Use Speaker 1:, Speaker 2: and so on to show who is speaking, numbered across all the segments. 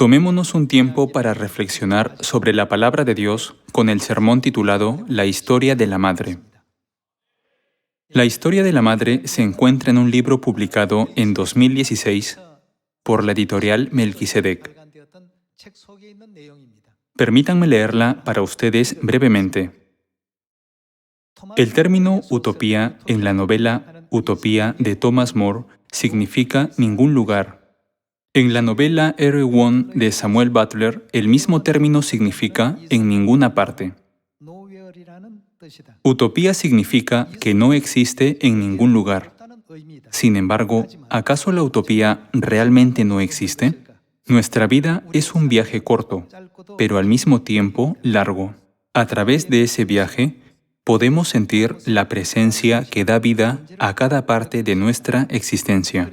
Speaker 1: Tomémonos un tiempo para reflexionar sobre la palabra de Dios con el sermón titulado La historia de la madre. La historia de la madre se encuentra en un libro publicado en 2016 por la editorial Melquisedec. Permítanme leerla para ustedes brevemente. El término utopía en la novela Utopía de Thomas More significa ningún lugar. En la novela Erewhon de Samuel Butler, el mismo término significa en ninguna parte. Utopía significa que no existe en ningún lugar. Sin embargo, ¿acaso la utopía realmente no existe? Nuestra vida es un viaje corto, pero al mismo tiempo largo. A través de ese viaje, podemos sentir la presencia que da vida a cada parte de nuestra existencia.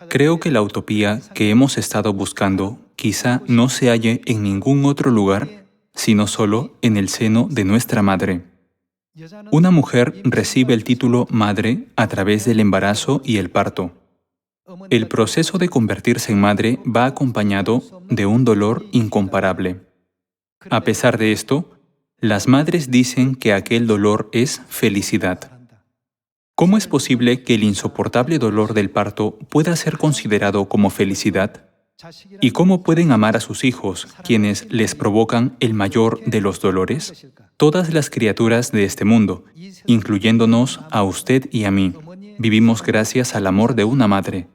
Speaker 1: Creo que la utopía que hemos estado buscando quizá no se halle en ningún otro lugar, sino solo en el seno de nuestra madre. Una mujer recibe el título madre a través del embarazo y el parto. El proceso de convertirse en madre va acompañado de un dolor incomparable. A pesar de esto, las madres dicen que aquel dolor es felicidad. ¿Cómo es posible que el insoportable dolor del parto pueda ser considerado como felicidad? ¿Y cómo pueden amar a sus hijos, quienes les provocan el mayor de los dolores? Todas las criaturas de este mundo, incluyéndonos a usted y a mí, vivimos gracias al amor de una madre.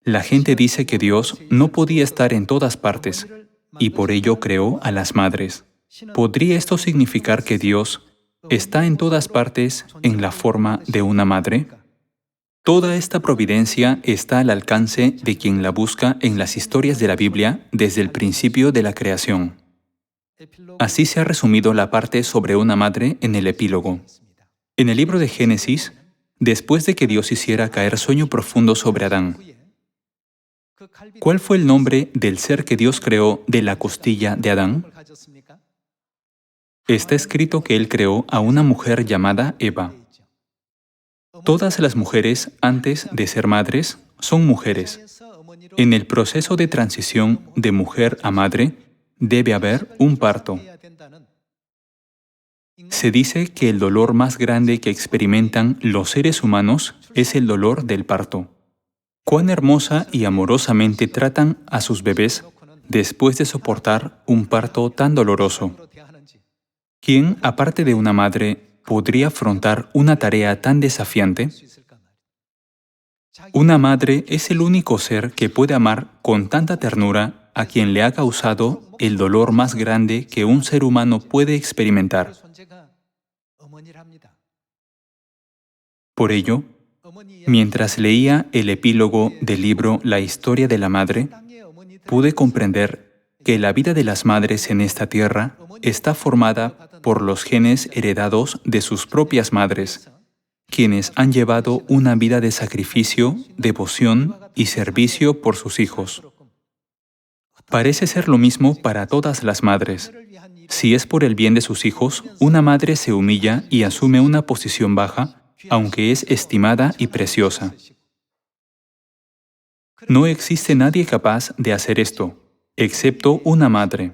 Speaker 1: La gente dice que Dios no podía estar en todas partes, y por ello creó a las madres. ¿Podría esto significar que Dios está en todas partes en la forma de una madre? Toda esta providencia está al alcance de quien la busca en las historias de la Biblia desde el principio de la creación. Así se ha resumido la parte sobre una madre en el epílogo. En el libro de Génesis, después de que Dios hiciera caer sueño profundo sobre Adán, ¿cuál fue el nombre del ser que Dios creó de la costilla de Adán? Está escrito que Él creó a una mujer llamada Eva. Todas las mujeres, antes de ser madres, son mujeres. En el proceso de transición de mujer a madre, debe haber un parto. Se dice que el dolor más grande que experimentan los seres humanos es el dolor del parto. Cuán hermosa y amorosamente tratan a sus bebés después de soportar un parto tan doloroso. ¿Quién, aparte de una madre, podría afrontar una tarea tan desafiante? Una madre es el único ser que puede amar con tanta ternura a quien le ha causado el dolor más grande que un ser humano puede experimentar. Por ello, mientras leía el epílogo del libro La historia de la madre, pude comprender que la vida de las madres en esta tierra está formada por los genes heredados de sus propias madres, quienes han llevado una vida de sacrificio, devoción y servicio por sus hijos. Parece ser lo mismo para todas las madres. Si es por el bien de sus hijos, una madre se humilla y asume una posición baja, aunque es estimada y preciosa. No existe nadie capaz de hacer esto, excepto una madre.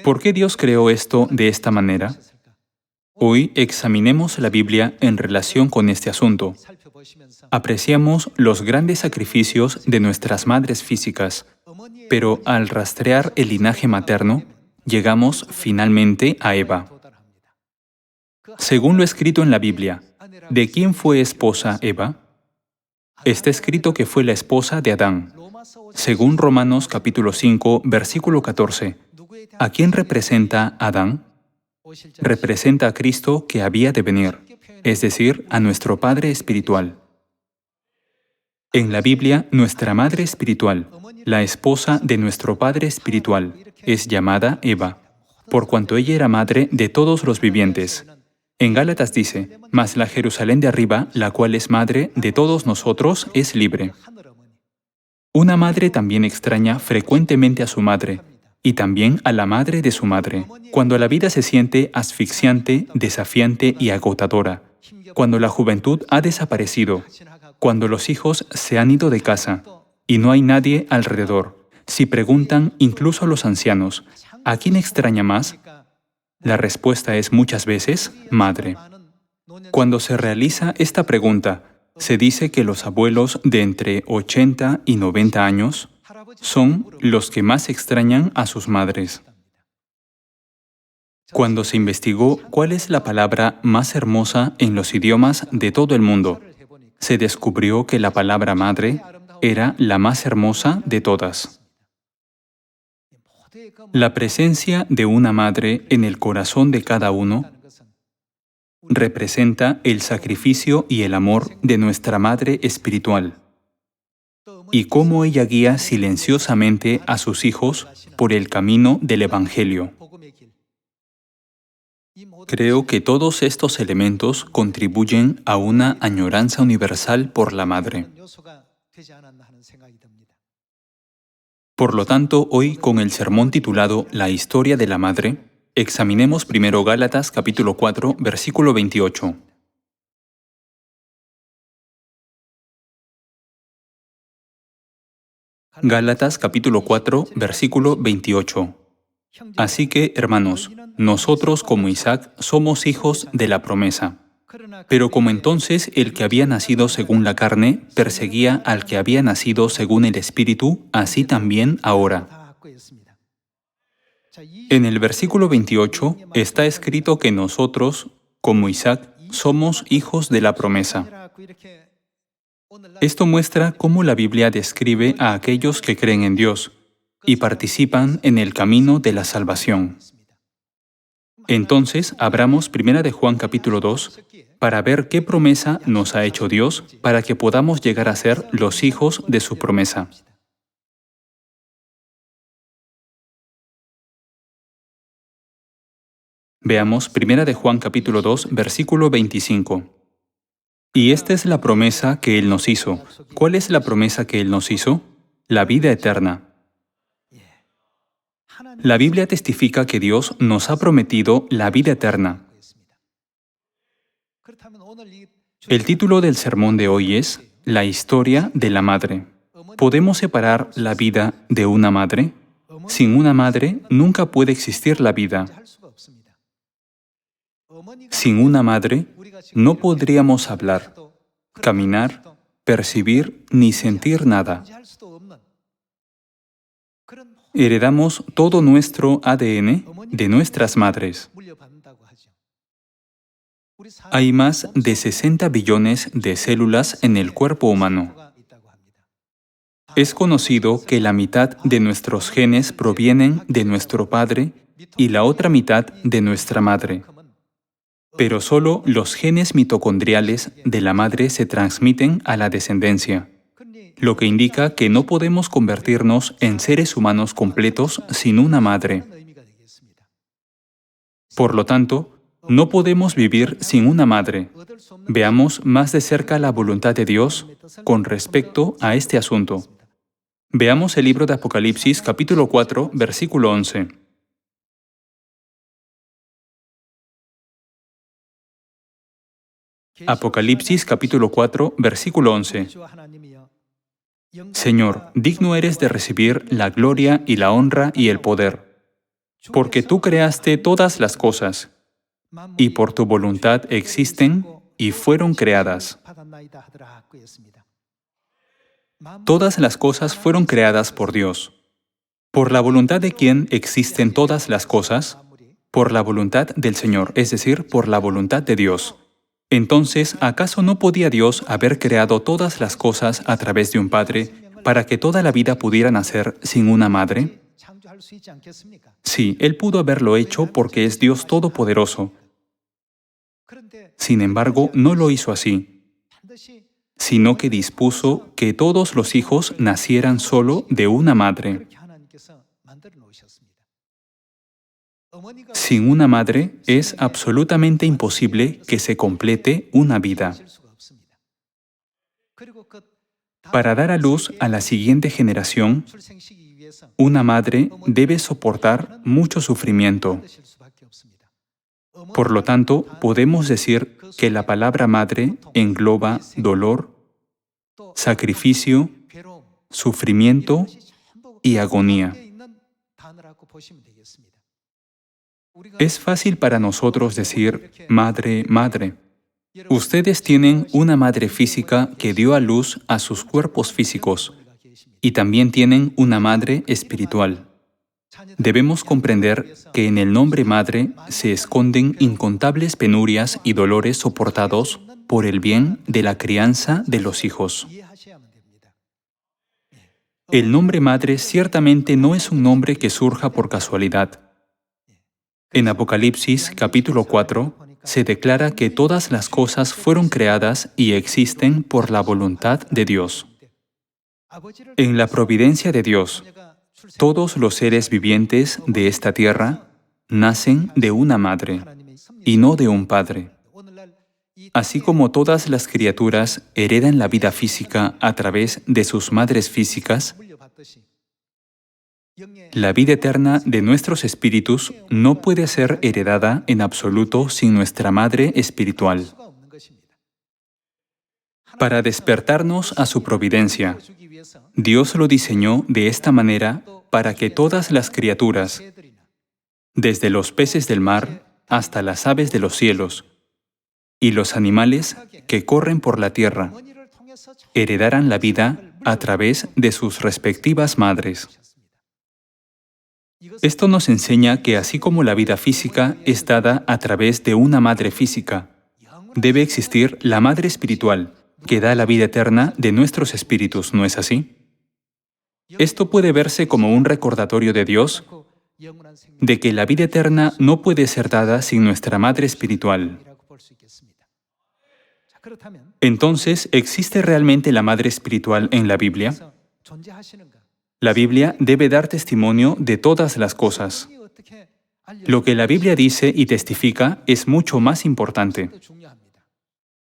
Speaker 1: ¿Por qué Dios creó esto de esta manera? Hoy examinemos la Biblia en relación con este asunto. Apreciamos los grandes sacrificios de nuestras madres físicas, pero al rastrear el linaje materno, llegamos finalmente a Eva. Según lo escrito en la Biblia, ¿de quién fue esposa Eva? Está escrito que fue la esposa de Adán. Según Romanos capítulo 5, versículo 14, ¿a quién representa Adán? Representa a Cristo que había de venir, es decir, a nuestro Padre espiritual. En la Biblia, nuestra Madre espiritual, la esposa de nuestro Padre espiritual, es llamada Eva, por cuanto ella era madre de todos los vivientes. En Gálatas dice, «Mas la Jerusalén de arriba, la cual es madre de todos nosotros, es libre». Una madre también extraña frecuentemente a su madre, y también a la madre de su madre, cuando la vida se siente asfixiante, desafiante y agotadora, cuando la juventud ha desaparecido, cuando los hijos se han ido de casa y no hay nadie alrededor, Si preguntan incluso a los ancianos, ¿a quién extraña más? La respuesta es muchas veces, madre. Cuando se realiza esta pregunta, se dice que los abuelos de entre 80 y 90 años son los que más extrañan a sus madres. Cuando se investigó cuál es la palabra más hermosa en los idiomas de todo el mundo, se descubrió que la palabra madre era la más hermosa de todas. La presencia de una madre en el corazón de cada uno representa el sacrificio y el amor de nuestra madre espiritual y cómo ella guía silenciosamente a sus hijos por el camino del Evangelio. Creo que todos estos elementos contribuyen a una añoranza universal por la madre. Por lo tanto, hoy, con el sermón titulado La historia de la madre, examinemos primero Gálatas capítulo 4, versículo 28. Gálatas capítulo 4, versículo 28. Así que, hermanos, nosotros como Isaac somos hijos de la promesa. Pero como entonces el que había nacido según la carne perseguía al que había nacido según el Espíritu, así también ahora. En el versículo 28 está escrito que nosotros, como Isaac, somos hijos de la promesa. Esto muestra cómo la Biblia describe a aquellos que creen en Dios y participan en el camino de la salvación. Entonces, abramos 1 de Juan capítulo 2 para ver qué promesa nos ha hecho Dios para que podamos llegar a ser los hijos de su promesa. Veamos 1 de Juan capítulo 2, versículo 25. Y esta es la promesa que Él nos hizo. ¿Cuál es la promesa que Él nos hizo? La vida eterna. La Biblia testifica que Dios nos ha prometido la vida eterna. El título del sermón de hoy es La historia de la madre. ¿Podemos separar la vida de una madre? Sin una madre nunca puede existir la vida. Sin una madre no podríamos hablar, caminar, percibir ni sentir nada. Heredamos todo nuestro ADN de nuestras madres. Hay más de 60 billones de células en el cuerpo humano. Es conocido que la mitad de nuestros genes provienen de nuestro padre y la otra mitad de nuestra madre. Pero solo los genes mitocondriales de la madre se transmiten a la descendencia, lo que indica que no podemos convertirnos en seres humanos completos sin una madre. Por lo tanto, no podemos vivir sin una madre. Veamos más de cerca la voluntad de Dios con respecto a este asunto. Veamos el libro de Apocalipsis, capítulo 4, versículo 11. Apocalipsis, capítulo 4, versículo 11. Señor, digno eres de recibir la gloria y la honra y el poder, porque tú creaste todas las cosas, y por tu voluntad existen y fueron creadas. Todas las cosas fueron creadas por Dios. ¿Por la voluntad de quién existen todas las cosas? Por la voluntad del Señor, es decir, por la voluntad de Dios. Entonces, ¿acaso no podía Dios haber creado todas las cosas a través de un Padre para que toda la vida pudiera nacer sin una madre? Sí, Él pudo haberlo hecho porque es Dios Todopoderoso. Sin embargo, no lo hizo así, sino que dispuso que todos los hijos nacieran solo de una madre. Sin una madre es absolutamente imposible que se complete una vida. Para dar a luz a la siguiente generación, una madre debe soportar mucho sufrimiento. Por lo tanto, podemos decir que la palabra madre engloba dolor, sacrificio, sufrimiento y agonía. Es fácil para nosotros decir, Madre, Madre. Ustedes tienen una madre física que dio a luz a sus cuerpos físicos y también tienen una madre espiritual. Debemos comprender que en el nombre Madre se esconden incontables penurias y dolores soportados por el bien de la crianza de los hijos. El nombre Madre ciertamente no es un nombre que surja por casualidad. En Apocalipsis capítulo 4 se declara que todas las cosas fueron creadas y existen por la voluntad de Dios. En la providencia de Dios, todos los seres vivientes de esta tierra nacen de una madre y no de un padre. Así como todas las criaturas heredan la vida física a través de sus madres físicas, la vida eterna de nuestros espíritus no puede ser heredada en absoluto sin nuestra madre espiritual. Para despertarnos a su providencia, Dios lo diseñó de esta manera para que todas las criaturas, desde los peces del mar hasta las aves de los cielos y los animales que corren por la tierra, heredaran la vida a través de sus respectivas madres. Esto nos enseña que así como la vida física es dada a través de una madre física, debe existir la madre espiritual, que da la vida eterna de nuestros espíritus, ¿no es así? Esto puede verse como un recordatorio de Dios de que la vida eterna no puede ser dada sin nuestra madre espiritual. Entonces, ¿existe realmente la madre espiritual en la Biblia? La Biblia debe dar testimonio de todas las cosas. Lo que la Biblia dice y testifica es mucho más importante.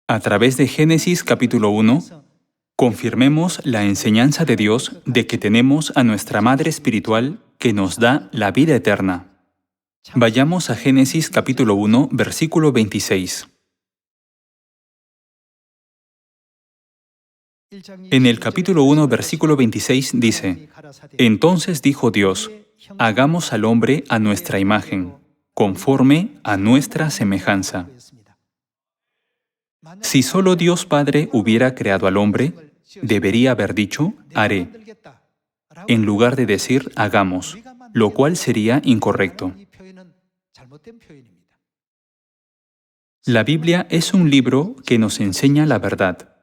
Speaker 1: A través de Génesis capítulo 1, confirmemos la enseñanza de Dios de que tenemos a nuestra Madre Espiritual que nos da la vida eterna. Vayamos a Génesis capítulo 1, versículo 26. En el capítulo 1, versículo 26 dice, Entonces dijo Dios, hagamos al hombre a nuestra imagen, conforme a nuestra semejanza. Si solo Dios Padre hubiera creado al hombre, debería haber dicho, haré, en lugar de decir, hagamos, lo cual sería incorrecto. La Biblia es un libro que nos enseña la verdad.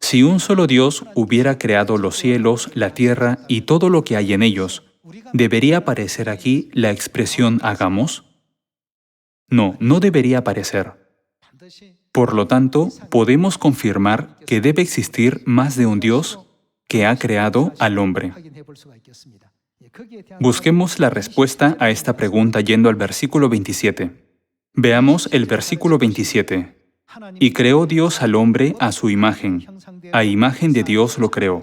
Speaker 1: Si un solo Dios hubiera creado los cielos, la tierra y todo lo que hay en ellos, ¿debería aparecer aquí la expresión hagamos? No, no debería aparecer. Por lo tanto, podemos confirmar que debe existir más de un Dios que ha creado al hombre. Busquemos la respuesta a esta pregunta yendo al versículo 27. Veamos el versículo 27. Y creó Dios al hombre a su imagen. A imagen de Dios lo creó.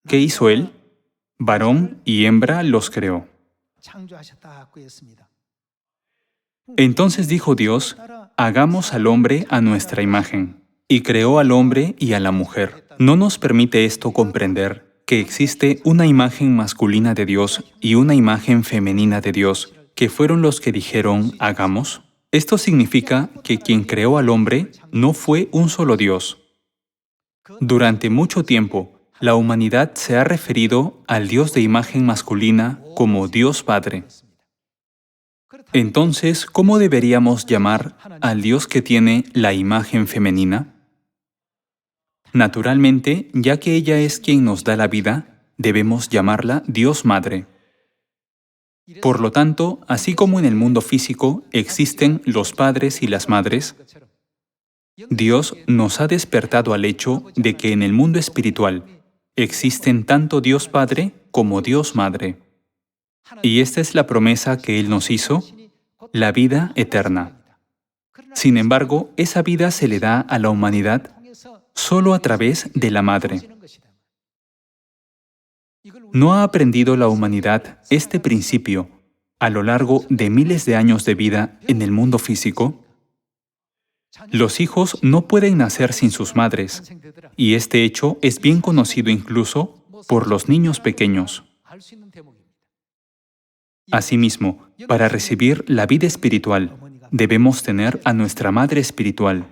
Speaker 1: ¿Qué hizo él? Varón y hembra los creó. Entonces dijo Dios, hagamos al hombre a nuestra imagen. Y creó al hombre y a la mujer. ¿No nos permite esto comprender que existe una imagen masculina de Dios y una imagen femenina de Dios, que fueron los que dijeron, hagamos? Esto significa que quien creó al hombre no fue un solo Dios. Durante mucho tiempo, la humanidad se ha referido al Dios de imagen masculina como Dios Padre. Entonces, ¿cómo deberíamos llamar al Dios que tiene la imagen femenina? Naturalmente, ya que ella es quien nos da la vida, debemos llamarla Dios Madre. Por lo tanto, así como en el mundo físico existen los padres y las madres, Dios nos ha despertado al hecho de que en el mundo espiritual existen tanto Dios Padre como Dios Madre. Y esta es la promesa que Él nos hizo, la vida eterna. Sin embargo, esa vida se le da a la humanidad solo a través de la Madre. ¿No ha aprendido la humanidad este principio a lo largo de miles de años de vida en el mundo físico? Los hijos no pueden nacer sin sus madres, y este hecho es bien conocido incluso por los niños pequeños. Asimismo, para recibir la vida espiritual, debemos tener a nuestra Madre Espiritual.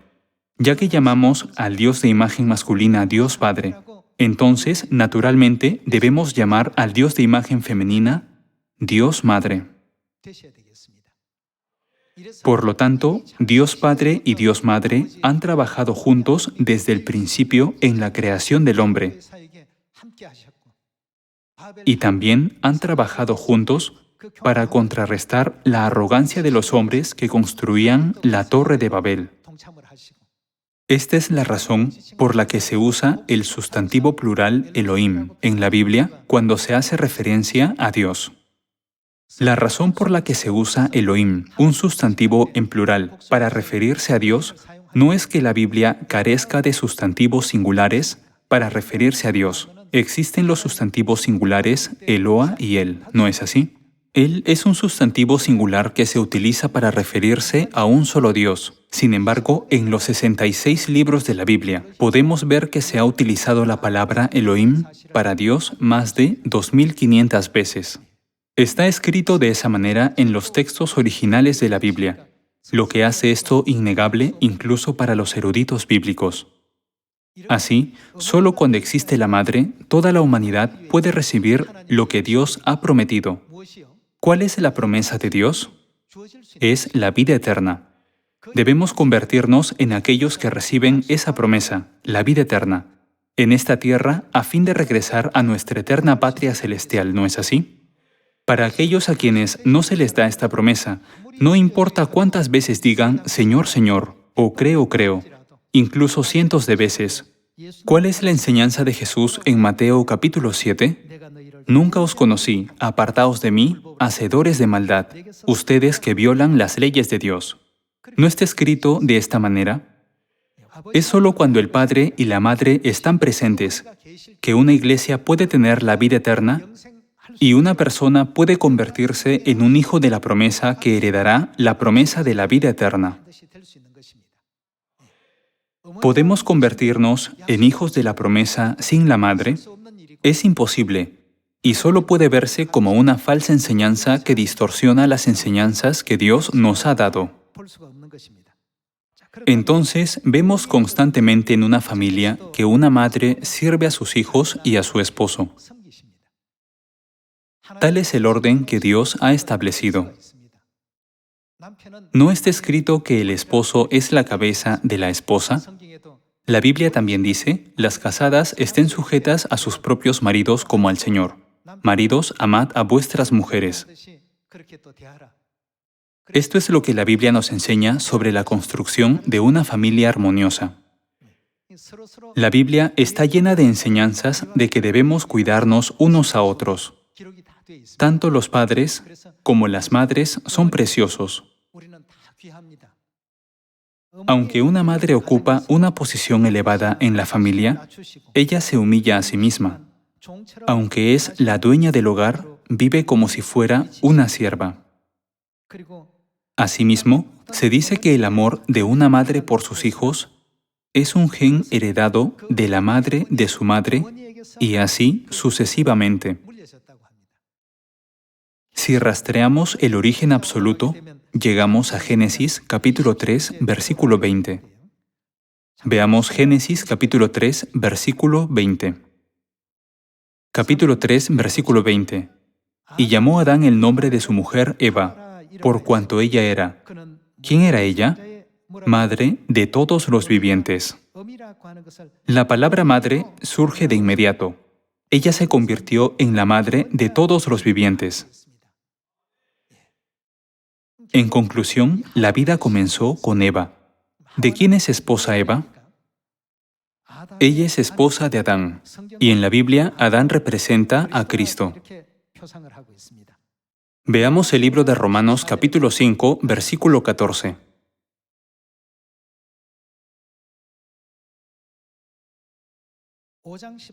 Speaker 1: Ya que llamamos al Dios de imagen masculina Dios Padre, entonces, naturalmente, debemos llamar al Dios de imagen femenina Dios Madre. Por lo tanto, Dios Padre y Dios Madre han trabajado juntos desde el principio en la creación del hombre y también han trabajado juntos para contrarrestar la arrogancia de los hombres que construían la Torre de Babel. Esta es la razón por la que se usa el sustantivo plural Elohim en la Biblia cuando se hace referencia a Dios. La razón por la que se usa Elohim, un sustantivo en plural, para referirse a Dios, no es que la Biblia carezca de sustantivos singulares para referirse a Dios. Existen los sustantivos singulares Eloa y El, ¿no es así? Él es un sustantivo singular que se utiliza para referirse a un solo Dios. Sin embargo, en los 66 libros de la Biblia, podemos ver que se ha utilizado la palabra Elohim para Dios más de 2500 veces. Está escrito de esa manera en los textos originales de la Biblia, lo que hace esto innegable incluso para los eruditos bíblicos. Así, solo cuando existe la Madre, toda la humanidad puede recibir lo que Dios ha prometido. ¿Cuál es la promesa de Dios? Es la vida eterna. Debemos convertirnos en aquellos que reciben esa promesa, la vida eterna, en esta tierra a fin de regresar a nuestra eterna patria celestial, ¿no es así? Para aquellos a quienes no se les da esta promesa, no importa cuántas veces digan Señor, Señor, o creo, creo, incluso cientos de veces. ¿Cuál es la enseñanza de Jesús en Mateo capítulo 7? Nunca os conocí, apartaos de mí, hacedores de maldad, ustedes que violan las leyes de Dios. ¿No está escrito de esta manera? Es solo cuando el Padre y la Madre están presentes que una iglesia puede tener la vida eterna y una persona puede convertirse en un hijo de la promesa que heredará la promesa de la vida eterna. ¿Podemos convertirnos en hijos de la promesa sin la Madre? Es imposible, y solo puede verse como una falsa enseñanza que distorsiona las enseñanzas que Dios nos ha dado. Entonces, vemos constantemente en una familia que una madre sirve a sus hijos y a su esposo. Tal es el orden que Dios ha establecido. ¿No está escrito que el esposo es la cabeza de la esposa? La Biblia también dice, las casadas estén sujetas a sus propios maridos como al Señor. Maridos, amad a vuestras mujeres. Esto es lo que la Biblia nos enseña sobre la construcción de una familia armoniosa. La Biblia está llena de enseñanzas de que debemos cuidarnos unos a otros. Tanto los padres como las madres son preciosos. Aunque una madre ocupa una posición elevada en la familia, ella se humilla a sí misma. Aunque es la dueña del hogar, vive como si fuera una sierva. Asimismo, se dice que el amor de una madre por sus hijos es un gen heredado de la madre de su madre y así sucesivamente. Si rastreamos el origen absoluto, llegamos a Génesis capítulo 3, versículo 20. Veamos Génesis capítulo 3, versículo 20. Capítulo 3, versículo 20. Y llamó Adán el nombre de su mujer Eva, por cuanto ella era. ¿Quién era ella? Madre de todos los vivientes. La palabra madre surge de inmediato. Ella se convirtió en la madre de todos los vivientes. En conclusión, la vida comenzó con Eva. ¿De quién es esposa Eva? Ella es esposa de Adán, y en la Biblia Adán representa a Cristo. Veamos el libro de Romanos capítulo 5, versículo 14.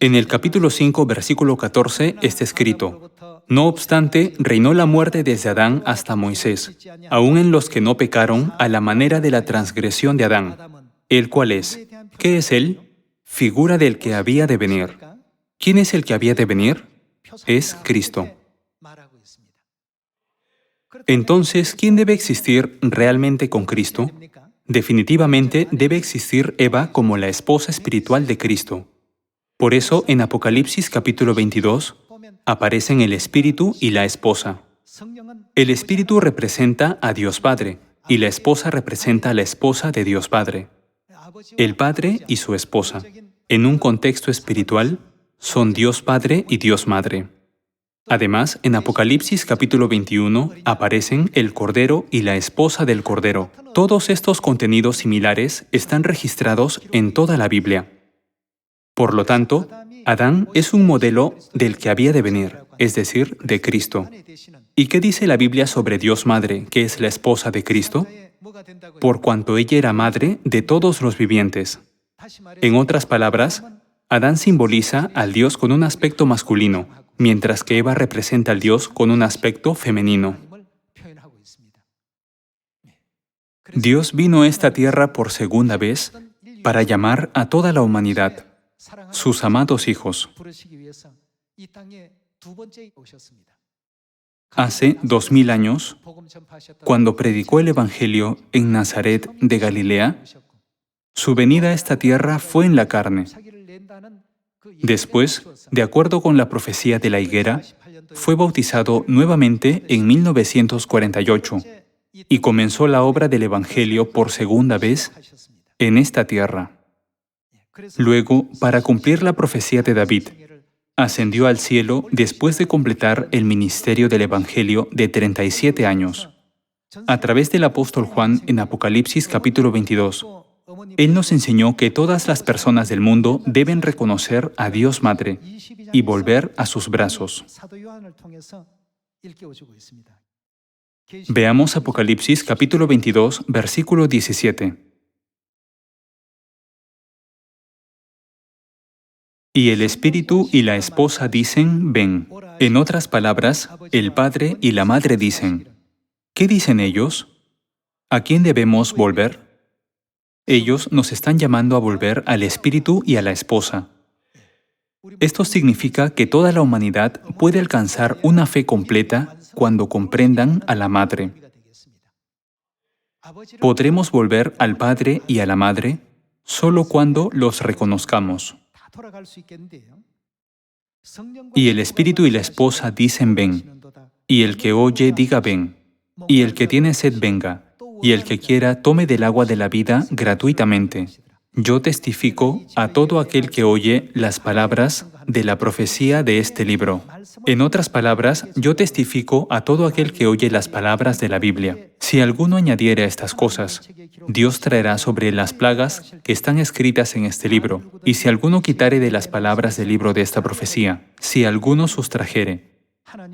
Speaker 1: En el capítulo 5, versículo 14, está escrito, no obstante, reinó la muerte desde Adán hasta Moisés, aun en los que no pecaron a la manera de la transgresión de Adán, el cual es, ¿qué es él? Figura del que había de venir. ¿Quién es el que había de venir? Es Cristo. Entonces, ¿quién debe existir realmente con Cristo? Definitivamente debe existir Eva como la esposa espiritual de Cristo. Por eso, en Apocalipsis capítulo 22, aparecen el Espíritu y la esposa. El Espíritu representa a Dios Padre, y la esposa representa a la esposa de Dios Padre. El Padre y su esposa, en un contexto espiritual, son Dios Padre y Dios Madre. Además, en Apocalipsis capítulo 21 aparecen el Cordero y la esposa del Cordero. Todos estos contenidos similares están registrados en toda la Biblia. Por lo tanto, Adán es un modelo del que había de venir, es decir, de Cristo. ¿Y qué dice la Biblia sobre Dios Madre, que es la esposa de Cristo? Por cuanto ella era madre de todos los vivientes. En otras palabras, Adán simboliza al Dios con un aspecto masculino, mientras que Eva representa al Dios con un aspecto femenino. Dios vino a esta tierra por segunda vez para llamar a toda la humanidad, sus amados hijos. Hace 2000 años, cuando predicó el Evangelio en Nazaret de Galilea, su venida a esta tierra fue en la carne. Después, de acuerdo con la profecía de la higuera, fue bautizado nuevamente en 1948 y comenzó la obra del Evangelio por segunda vez en esta tierra. Luego, para cumplir la profecía de David, ascendió al cielo después de completar el ministerio del Evangelio de 37 años. A través del apóstol Juan en Apocalipsis capítulo 22, él nos enseñó que todas las personas del mundo deben reconocer a Dios Madre y volver a sus brazos. Veamos Apocalipsis capítulo 22, versículo 17. Y el Espíritu y la esposa dicen, ven. En otras palabras, el Padre y la Madre dicen. ¿Qué dicen ellos? ¿A quién debemos volver? Ellos nos están llamando a volver al Espíritu y a la esposa. Esto significa que toda la humanidad puede alcanzar una fe completa cuando comprendan a la Madre. Podremos volver al Padre y a la Madre solo cuando los reconozcamos. Y el Espíritu y la esposa dicen ven, y el que oye diga ven, y el que tiene sed venga, y el que quiera tome del agua de la vida gratuitamente. Yo testifico a todo aquel que oye las palabras de la profecía de este libro. En otras palabras, yo testifico a todo aquel que oye las palabras de la Biblia. Si alguno añadiere a estas cosas, Dios traerá sobre las plagas que están escritas en este libro. Y si alguno quitare de las palabras del libro de esta profecía, si alguno sustrajere,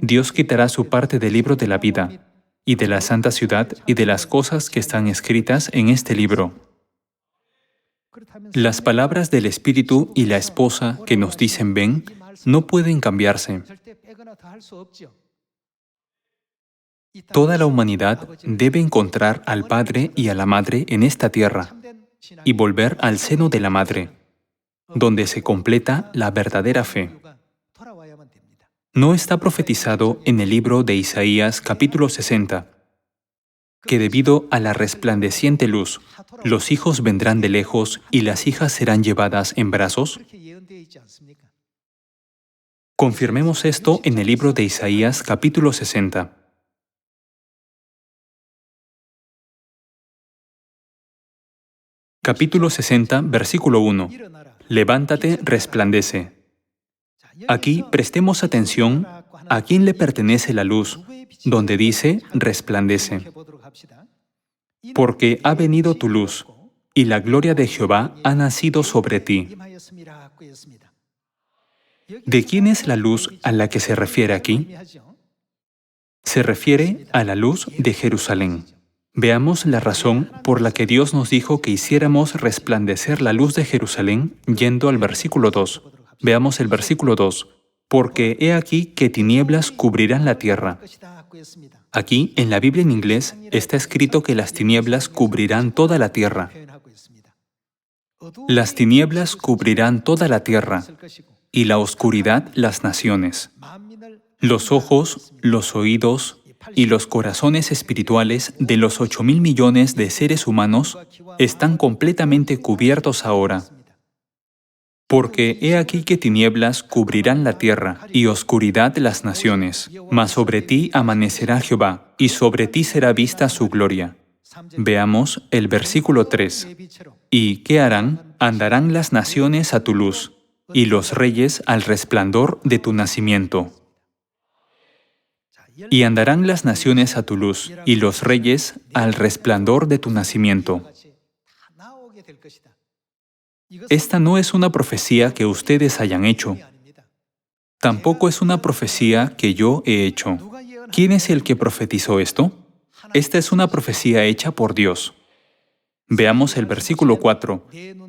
Speaker 1: Dios quitará su parte del libro de la vida, y de la santa ciudad y de las cosas que están escritas en este libro. Las palabras del Espíritu y la esposa que nos dicen ven no pueden cambiarse. Toda la humanidad debe encontrar al Padre y a la Madre en esta tierra y volver al seno de la Madre, donde se completa la verdadera fe. No está profetizado en el libro de Isaías capítulo 60, que debido a la resplandeciente luz, los hijos vendrán de lejos y las hijas serán llevadas en brazos? Confirmemos esto en el libro de Isaías capítulo 60. Capítulo 60, versículo 1. Levántate, resplandece. Aquí prestemos atención a quién le pertenece la luz, donde dice resplandece. Porque ha venido tu luz, y la gloria de Jehová ha nacido sobre ti. ¿De quién es la luz a la que se refiere aquí? Se refiere a la luz de Jerusalén. Veamos la razón por la que Dios nos dijo que hiciéramos resplandecer la luz de Jerusalén yendo al versículo 2. Veamos el versículo 2. Porque he aquí que tinieblas cubrirán la tierra. Aquí, en la Biblia en inglés, está escrito que las tinieblas cubrirán toda la tierra. Las tinieblas cubrirán toda la tierra, y la oscuridad las naciones. Los ojos, los oídos y los corazones espirituales de los 8.000 millones de seres humanos están completamente cubiertos ahora. Porque he aquí que tinieblas cubrirán la tierra y oscuridad las naciones, mas sobre ti amanecerá Jehová, y sobre ti será vista su gloria. Veamos el versículo 3. ¿Y qué harán? Andarán las naciones a tu luz, y los reyes al resplandor de tu nacimiento. Y andarán las naciones a tu luz, y los reyes al resplandor de tu nacimiento. Esta no es una profecía que ustedes hayan hecho. Tampoco es una profecía que yo he hecho. ¿Quién es el que profetizó esto? Esta es una profecía hecha por Dios. Veamos el versículo 4.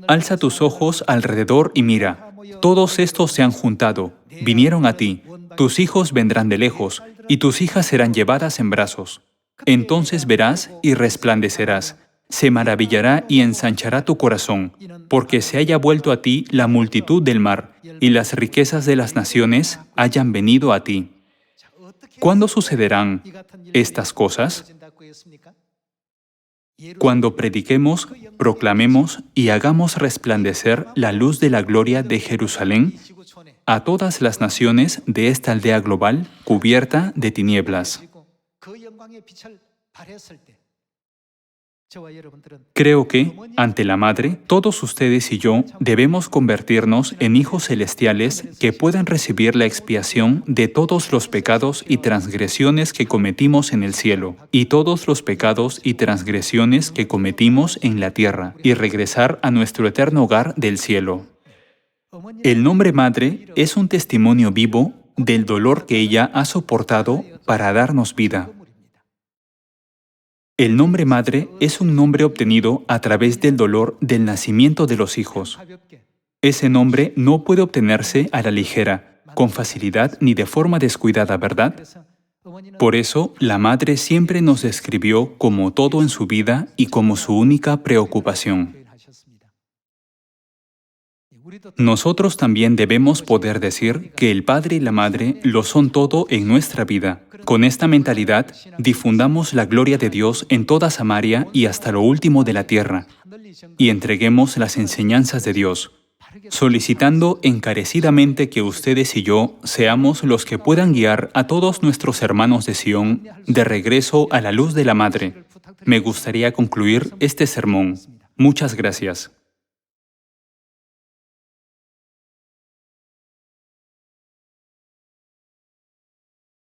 Speaker 1: Alza tus ojos alrededor y mira. Todos estos se han juntado, vinieron a ti. Tus hijos vendrán de lejos, y tus hijas serán llevadas en brazos. Entonces verás y resplandecerás. Se maravillará y ensanchará tu corazón, porque se haya vuelto a ti la multitud del mar, y las riquezas de las naciones hayan venido a ti. ¿Cuándo sucederán estas cosas? Cuando prediquemos, proclamemos y hagamos resplandecer la luz de la gloria de Jerusalén a todas las naciones de esta aldea global cubierta de tinieblas. Creo que, ante la Madre, todos ustedes y yo debemos convertirnos en hijos celestiales que puedan recibir la expiación de todos los pecados y transgresiones que cometimos en el cielo, y todos los pecados y transgresiones que cometimos en la tierra, y regresar a nuestro eterno hogar del cielo. El nombre Madre es un testimonio vivo del dolor que ella ha soportado para darnos vida. El nombre Madre es un nombre obtenido a través del dolor del nacimiento de los hijos. Ese nombre no puede obtenerse a la ligera, con facilidad ni de forma descuidada, ¿verdad? Por eso, la Madre siempre nos describió como todo en su vida y como su única preocupación. Nosotros también debemos poder decir que el Padre y la Madre lo son todo en nuestra vida. Con esta mentalidad, difundamos la gloria de Dios en toda Samaria y hasta lo último de la tierra, y entreguemos las enseñanzas de Dios, solicitando encarecidamente que ustedes y yo seamos los que puedan guiar a todos nuestros hermanos de Sión de regreso a la luz de la Madre. Me gustaría concluir este sermón. Muchas gracias.